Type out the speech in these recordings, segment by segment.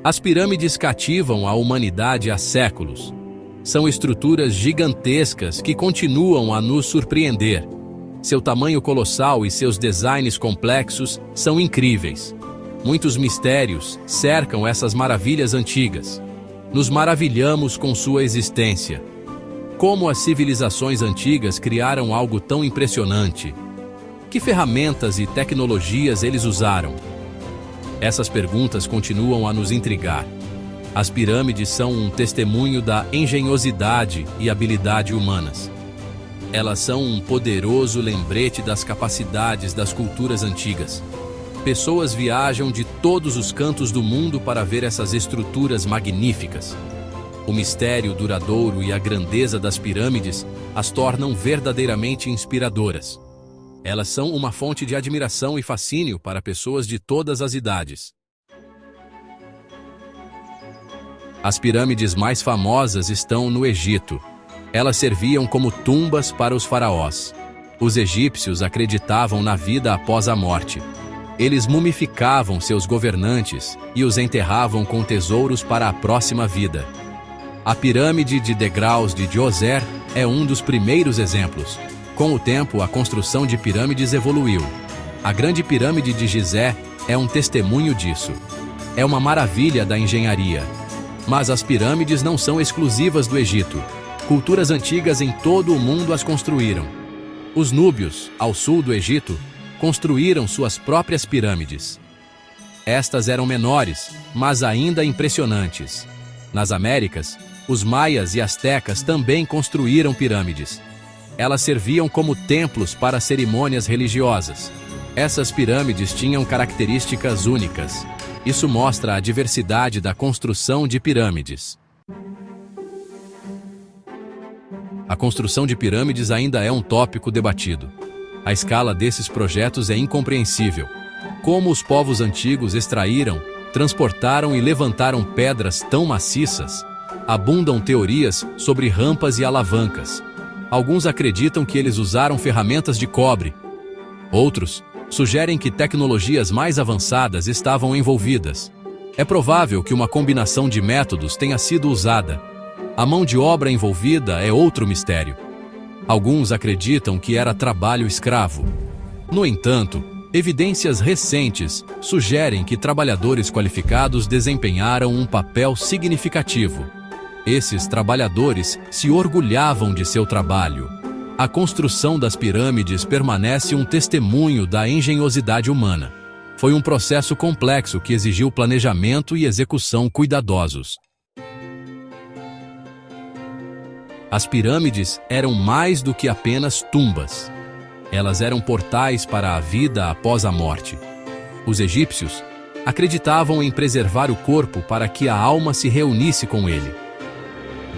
As pirâmides cativam a humanidade há séculos. São estruturas gigantescas que continuam a nos surpreender. Seu tamanho colossal e seus designs complexos são incríveis. Muitos mistérios cercam essas maravilhas antigas. Nos maravilhamos com sua existência. Como as civilizações antigas criaram algo tão impressionante? Que ferramentas e tecnologias eles usaram? Essas perguntas continuam a nos intrigar. As pirâmides são um testemunho da engenhosidade e habilidade humanas. Elas são um poderoso lembrete das capacidades das culturas antigas. Pessoas viajam de todos os cantos do mundo para ver essas estruturas magníficas. O mistério duradouro e a grandeza das pirâmides as tornam verdadeiramente inspiradoras. Elas são uma fonte de admiração e fascínio para pessoas de todas as idades. As pirâmides mais famosas estão no Egito. Elas serviam como tumbas para os faraós. Os egípcios acreditavam na vida após a morte. Eles mumificavam seus governantes e os enterravam com tesouros para a próxima vida. A pirâmide de degraus de Djoser é um dos primeiros exemplos. Com o tempo, a construção de pirâmides evoluiu. A Grande Pirâmide de Gizé é um testemunho disso. É uma maravilha da engenharia. Mas as pirâmides não são exclusivas do Egito. Culturas antigas em todo o mundo as construíram. Os núbios, ao sul do Egito, construíram suas próprias pirâmides. Estas eram menores, mas ainda impressionantes. Nas Américas, os maias e astecas também construíram pirâmides. Elas serviam como templos para cerimônias religiosas. Essas pirâmides tinham características únicas. Isso mostra a diversidade da construção de pirâmides. A construção de pirâmides ainda é um tópico debatido. A escala desses projetos é incompreensível. Como os povos antigos extraíram, transportaram e levantaram pedras tão maciças? Abundam teorias sobre rampas e alavancas. Alguns acreditam que eles usaram ferramentas de cobre. Outros sugerem que tecnologias mais avançadas estavam envolvidas. É provável que uma combinação de métodos tenha sido usada. A mão de obra envolvida é outro mistério. Alguns acreditam que era trabalho escravo. No entanto, evidências recentes sugerem que trabalhadores qualificados desempenharam um papel significativo. Esses trabalhadores se orgulhavam de seu trabalho. A construção das pirâmides permanece um testemunho da engenhosidade humana. Foi um processo complexo que exigiu planejamento e execução cuidadosos. As pirâmides eram mais do que apenas tumbas. Elas eram portais para a vida após a morte. Os egípcios acreditavam em preservar o corpo para que a alma se reunisse com ele.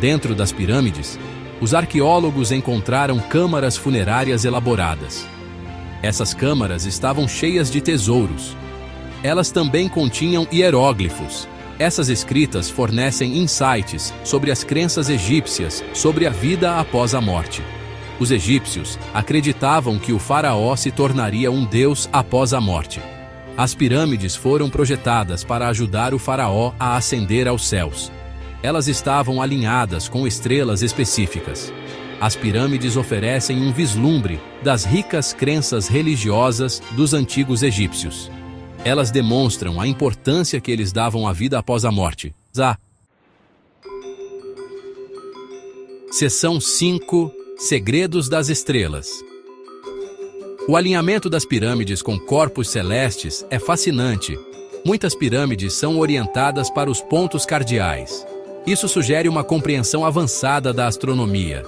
Dentro das pirâmides, os arqueólogos encontraram câmaras funerárias elaboradas. Essas câmaras estavam cheias de tesouros. Elas também continham hieróglifos. Essas escritas fornecem insights sobre as crenças egípcias sobre a vida após a morte. Os egípcios acreditavam que o faraó se tornaria um deus após a morte. As pirâmides foram projetadas para ajudar o faraó a ascender aos céus. Elas estavam alinhadas com estrelas específicas. As pirâmides oferecem um vislumbre das ricas crenças religiosas dos antigos egípcios. Elas demonstram a importância que eles davam à vida após a morte. Seção 5. Segredos das estrelas. O alinhamento das pirâmides com corpos celestes é fascinante. Muitas pirâmides são orientadas para os pontos cardeais. Isso sugere uma compreensão avançada da astronomia.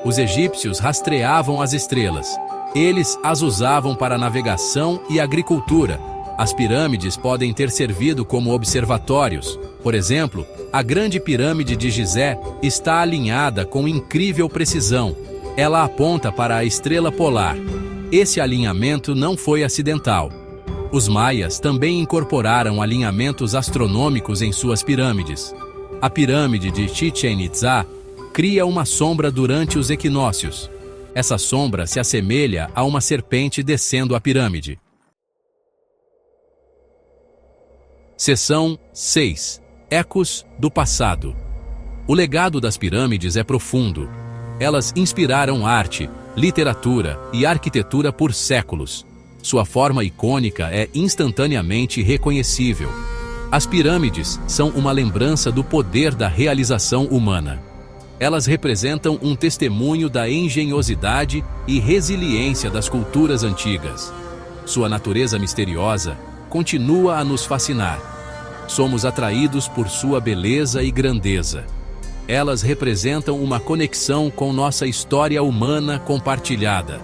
Os egípcios rastreavam as estrelas. Eles as usavam para navegação e agricultura. As pirâmides podem ter servido como observatórios. Por exemplo, a Grande Pirâmide de Gizé está alinhada com incrível precisão. Ela aponta para a estrela polar. Esse alinhamento não foi acidental. Os maias também incorporaram alinhamentos astronômicos em suas pirâmides. A pirâmide de Chichén Itzá cria uma sombra durante os equinócios. Essa sombra se assemelha a uma serpente descendo a pirâmide. Seção 6. Ecos do passado. O legado das pirâmides é profundo. Elas inspiraram arte, literatura e arquitetura por séculos. Sua forma icônica é instantaneamente reconhecível. As pirâmides são uma lembrança do poder da realização humana. Elas representam um testemunho da engenhosidade e resiliência das culturas antigas. Sua natureza misteriosa continua a nos fascinar. Somos atraídos por sua beleza e grandeza. Elas representam uma conexão com nossa história humana compartilhada.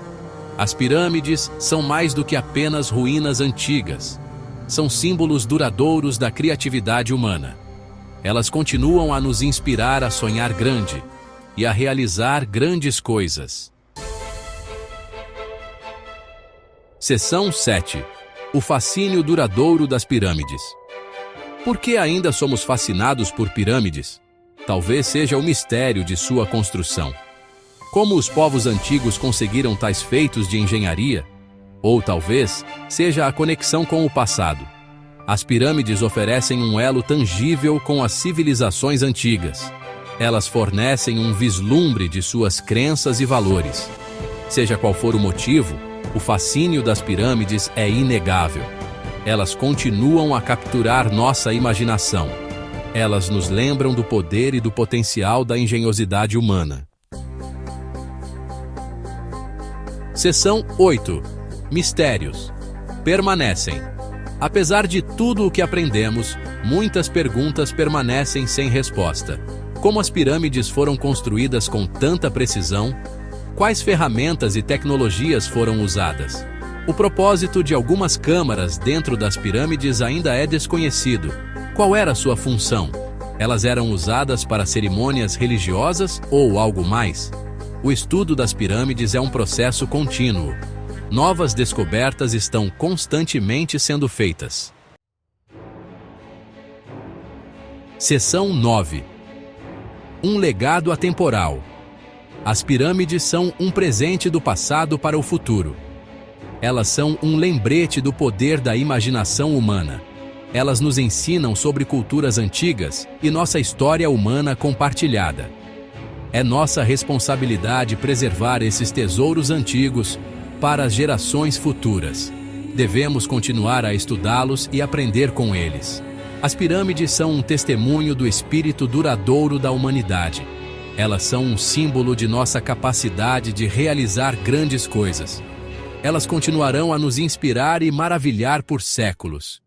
As pirâmides são mais do que apenas ruínas antigas. São símbolos duradouros da criatividade humana. Elas continuam a nos inspirar a sonhar grande e a realizar grandes coisas. Seção 7. O fascínio duradouro das pirâmides. Por que ainda somos fascinados por pirâmides? Talvez seja o mistério de sua construção. Como os povos antigos conseguiram tais feitos de engenharia? Ou talvez seja a conexão com o passado. As pirâmides oferecem um elo tangível com as civilizações antigas. Elas fornecem um vislumbre de suas crenças e valores. Seja qual for o motivo, o fascínio das pirâmides é inegável. Elas continuam a capturar nossa imaginação. Elas nos lembram do poder e do potencial da engenhosidade humana. Seção 8. Mistérios. Permanecem. Apesar de tudo o que aprendemos, muitas perguntas permanecem sem resposta. Como as pirâmides foram construídas com tanta precisão? Quais ferramentas e tecnologias foram usadas? O propósito de algumas câmaras dentro das pirâmides ainda é desconhecido. Qual era sua função? Elas eram usadas para cerimônias religiosas ou algo mais? O estudo das pirâmides é um processo contínuo. Novas descobertas estão constantemente sendo feitas. Seção 9. Um legado atemporal. As pirâmides são um presente do passado para o futuro. Elas são um lembrete do poder da imaginação humana. Elas nos ensinam sobre culturas antigas e nossa história humana compartilhada. É nossa responsabilidade preservar esses tesouros antigos para as gerações futuras. Devemos continuar a estudá-los e aprender com eles. As pirâmides são um testemunho do espírito duradouro da humanidade. Elas são um símbolo de nossa capacidade de realizar grandes coisas. Elas continuarão a nos inspirar e maravilhar por séculos.